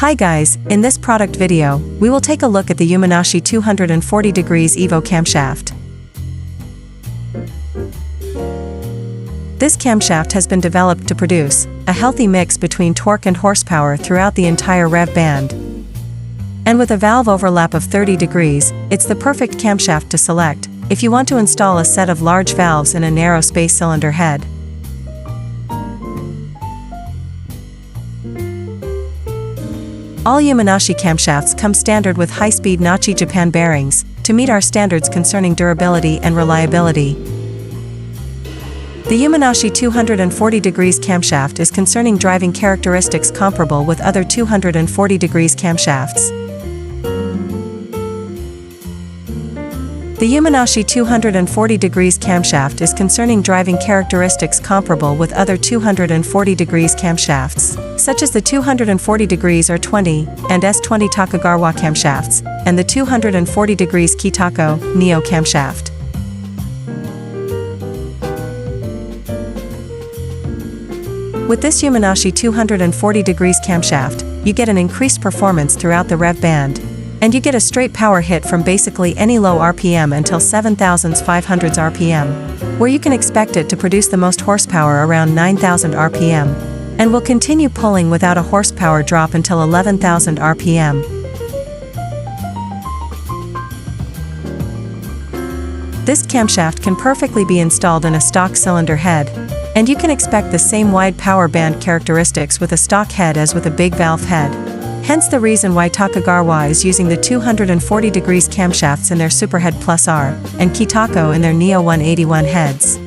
Hi guys, in this product video, we will take a look at the Uminashi 240 degrees Evo camshaft. This camshaft has been developed to produce a healthy mix between torque and horsepower throughout the entire rev band. And with a valve overlap of 30 degrees, it's the perfect camshaft to select if you want to install a set of large valves in a narrow space cylinder head. All Uminashi camshafts come standard with high-speed Nachi Japan bearings to meet our standards concerning durability and reliability. The Uminashi 240 degrees camshaft is concerning driving characteristics comparable with other 240 degrees camshafts. The Uminashi 240 degrees camshaft is concerning driving characteristics comparable with other 240 degrees camshafts, such as the 240 degrees R20 and S20 Takagarwa camshafts, and the 240 degrees Kitako Neo camshaft. With this Uminashi 240 degrees camshaft, you get an increased performance throughout the rev band. And you get a straight power hit from basically any low RPM until 7,500 RPM, where you can expect it to produce the most horsepower around 9,000 RPM, and will continue pulling without a horsepower drop until 11,000 RPM. This camshaft can perfectly be installed in a stock cylinder head, and you can expect the same wide power band characteristics with a stock head as with a big valve head. Hence the reason why Takagarwa is using the 240 degrees camshafts in their Superhead Plus R, and Kitako in their Neo 181 heads.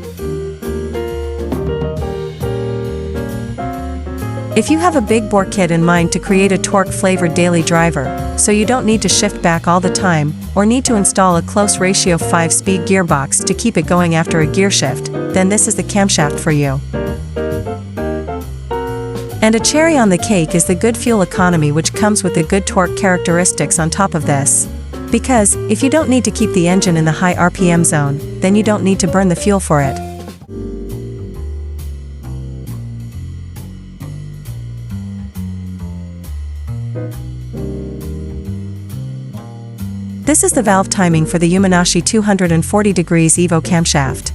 If you have a big bore kit in mind to create a torque-flavored daily driver, so you don't need to shift back all the time, or need to install a close ratio 5-speed gearbox to keep it going after a gear shift, then this is the camshaft for you. And a cherry on the cake is the good fuel economy which comes with the good torque characteristics on top of this. Because, if you don't need to keep the engine in the high RPM zone, then you don't need to burn the fuel for it. This is the valve timing for the Uminashi 240 degrees Evo camshaft.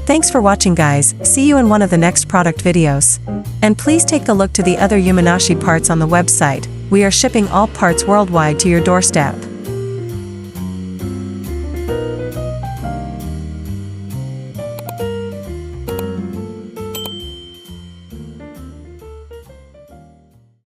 Thanks for watching guys, see you in one of the next product videos. And please take a look to the other Uminashi parts on the website, we are shipping all parts worldwide to your doorstep.